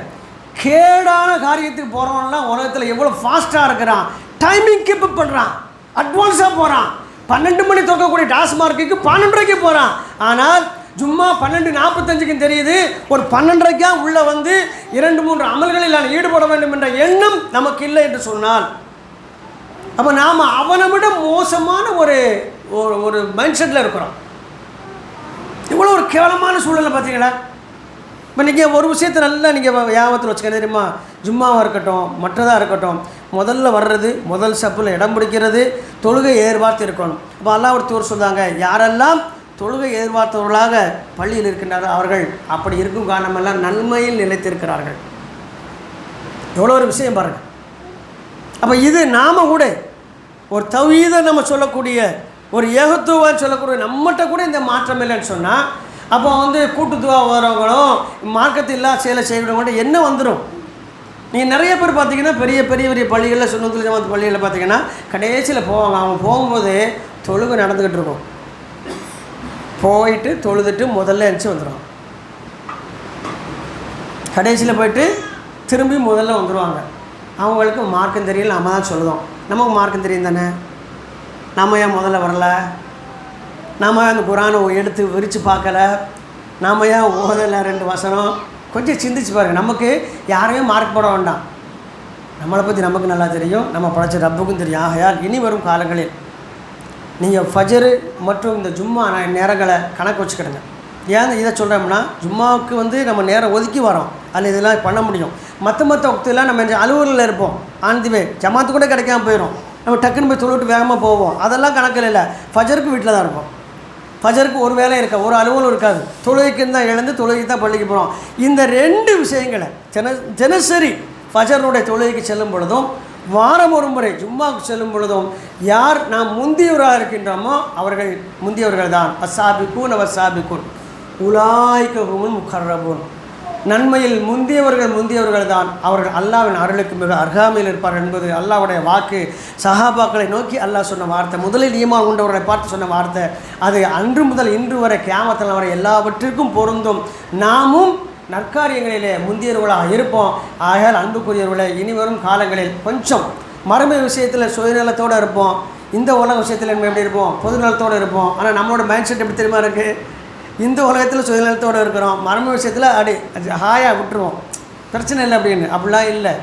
கேடான காரியத்துக்கு போகிறவன்லாம் உலகத்தில் எவ்வளோ ஃபாஸ்ட்டாக இருக்கிறான், டைமிங் கீப் அப் பண்ணுறான், அட்வான்ஸாக போகிறான். 12 மணி திறக்கக்கூடிய டாஸ்மார்க்கு 12:30 போகிறான். ஆனால் ஜும்மா 12:45 தெரியுது, ஒரு 12:30 உள்ளே 2-3 அமல்களில் ஈடுபட வேண்டும் என்ற எண்ணம் நமக்கு இல்லை என்று சொன்னால், அப்போ நாம் அவனை விட மோசமான ஒரு ஒரு மைண்ட் செட்டில் இருக்கிறோம். இவ்வளோ ஒரு கேவலமான சூழலை பார்த்தீங்களா? இப்போ நீங்கள் ஒரு விஷயத்தை நல்லா நீங்கள் ஞாபகத்தில் வச்சுக்க தெரியுமா? ஜும்மாவாக இருக்கட்டும், மற்றதாக இருக்கட்டும், முதல்ல வர்றது, முதல் சப்பில் இடம் பிடிக்கிறது, தொழுகை எதிர்பார்த்து இருக்கணும். அப்போ அல்லாஹ் ஒரு சொல்கிறாங்க, யாரெல்லாம் தொழுகை எதிர்பார்த்தவர்களாக பள்ளியில் இருக்கின்றார்கள் அவர்கள் அப்படி இருக்கும் காரணமெல்லாம் நன்மையில் நிலைத்திருக்கிறார்கள். எவ்வளோ ஒரு விஷயம் பாருங்கள். அப்போ இது நாம் கூட ஒரு தௌஹீதை நம்ம சொல்லக்கூடிய, ஒரு ஏகத்துவம் சொல்லக்கூடிய நம்மகிட்ட கூட இந்த மாற்றம் இல்லைன்னு சொன்னால், அப்போ கூட்டுத்துவா வரவங்களும் மார்க்கத்தில் இல்லா செயலை செய்கிறவங்கள்ட்ட என்ன வந்துடும்? நீங்கள் நிறைய பேர் பார்த்தீங்கன்னா பெரிய பெரிய பெரிய பள்ளிகளில், சுன்னத்துல் ஜமாத் பள்ளிகளில் பார்த்தீங்கன்னா கடைசியில் போவாங்க. அவங்க போகும்போது தொழுகை நடந்துக்கிட்டு இருக்கும், போயிட்டு தொழுதுட்டு முதல்ல எழுந்துச்சி வந்துடும். கடைசியில் போயிட்டு திரும்பி முதல்ல வந்துடுவாங்க. அவங்களுக்கு மார்க்கம் தெரியல, நம்ம தான் சொல்லுதோம். நமக்கு மார்க்கம் தெரியும் தானே, நம்ம ஏன் முதல்ல வரல? நாம் அந்த குரானை எடுத்து விரித்து பார்க்கல, நாம் ஏன் ஓதலை 2 வசனம்? கொஞ்சம் சிந்திச்சு பாருங்கள். நமக்கு யாரையும் மார்க் போட வேண்டாம், நம்மளை பற்றி நமக்கு நல்லா தெரியும், நம்ம படைச்ச ரப்புக்கும் தெரியும். ஆகையால் இனி வரும் காலங்களில் நீங்கள் ஃபஜ்ர் மற்றும் இந்த ஜும்மா நேரங்களை கணக்கு வச்சுக்கிடுங்க. ஏன் இதை சொல்கிறோம்னா, ஜும்மாவுக்கு நம்ம நேரம் ஒதுக்கி வரோம், அதில் இதெல்லாம் பண்ண முடியும். மற்ற வக்தெல்லாம் நம்ம அலுவலில் இருப்போம், ஆனந்துவே ஜமாத்து கூட கிடைக்காம போயிடும், நம்ம டக்குன்னு போய் தொழுவிட்டு வேகமாக போவோம். அதெல்லாம் கணக்கில் இல்லை. ஃபஜருக்கு வீட்டில் தான் இருப்போம். ஃபஜருக்கு ஒரு வேலை இருக்க, ஒரு அலுவலும் இருக்காது, தொழுகைக்குன்னு தான் எழுந்து தொழுகைக்கு தான் பள்ளிக்கு போகிறோம். இந்த 2 விஷயங்களை தினசரி ஃபஜருடைய தொழுகைக்கு செல்லும் பொழுதும் வாரம் ஒரு முறை ஜும்மாவுக்கு செல்லும் பொழுதும் யார் நாம் முந்தியவராக இருக்கின்றோமோ அவர்கள் முந்தியவர்கள் தான். அஸ்ஸாபிகூன் வஸ்ஸாபிகூன் உலாயிக ஹுமுல் முகர்ரபூன். நன்மையில் முந்தியவர்கள் தான், அவர்கள் அல்லாஹ்வின் அருளுக்கு மிக அருகாமையில் இருப்பார்கள் என்பது அல்லாஹ்வுடைய வாக்கு. சஹாபாக்களை நோக்கி அல்லாஹ் சொன்ன வார்த்தை, முதலில் ஈமான் கொண்டவர்களை பார்த்து சொன்ன வார்த்தை. அது அன்று முதல் இன்று வரை கியாமத்தில் வரை எல்லாவற்றிற்கும் பொருந்தும். நாமும் நற்காரியங்களிலே முந்தியவர்களாக இருப்போம். ஆகையால் அன்புக்குரியவர்களை இனி வரும் காலங்களில் கொஞ்சம் மறுமை விஷயத்தில் சுயநலத்தோடு இருப்போம், இந்த உலக விஷயத்தில் நம்ம எப்படி இருப்போம், பொதுநலத்தோடு இருப்போம். ஆனால் நம்மளோட மைண்ட் செட் எப்படி தெரியுமா இருக்குது? இந்த உலகத்தில் சுயநலத்தோடு இருக்கிறோம், மர்ம விஷயத்தில் அப்படி ஹாயாக விட்டுருவோம், பிரச்சனை இல்லை அப்படின்னு. அப்படிலாம் இல்லை,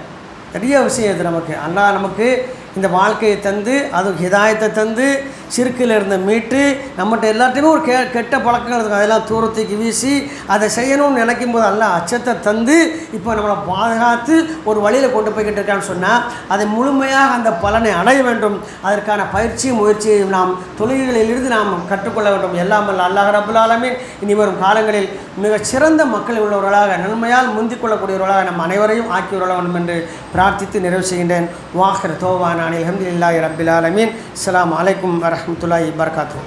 பெரிய விஷயம் இது. நமக்கு இந்த வாழ்க்கையை தந்து, அது ஹிதாயத்தை தந்து, சிறுக்கில் இருந்த மீட்டு, நம்மகிட்ட எல்லாத்தையுமே ஒரு கெட்ட பழக்கங்கள் இருக்கும், அதெல்லாம் தூரத்துக்கு வீசி அதை செய்யணும்னு நினைக்கும் போது எல்லாம் அச்சத்தை தந்து இப்போ நம்மளை பாதுகாத்து ஒரு வழியில் கொண்டு போய்கிட்டு இருக்கான்னு சொன்னால், அதை முழுமையாக அந்த பலனை அடைய வேண்டும். அதற்கான பயிற்சியும் முயற்சியையும் நாம் தொழுகைகளிலிருந்து நாம் கற்றுக்கொள்ள வேண்டும். எல்லாம் அல்லாஹ் ரப்புல் ஆலமீன் இனி வரும் காலங்களில் மிகச்சிறந்த மக்கள் உள்ளவர்களாக, நன்மையால் முந்திக் கொள்ளக்கூடியவர்களாக நம் அனைவரையும் ஆக்கிவிட வேண்டும் என்று பிரார்த்தித்து நிறைவு செய்கின்றேன். வாஹிர் தோவானா அல்ஹம்துலில்லாஹி ரப்பில் ஆலமீன். அஸ்ஸலாமு அலைக்கும் வரஹ்மத்துல்லாஹி வபரகாத்துஹு.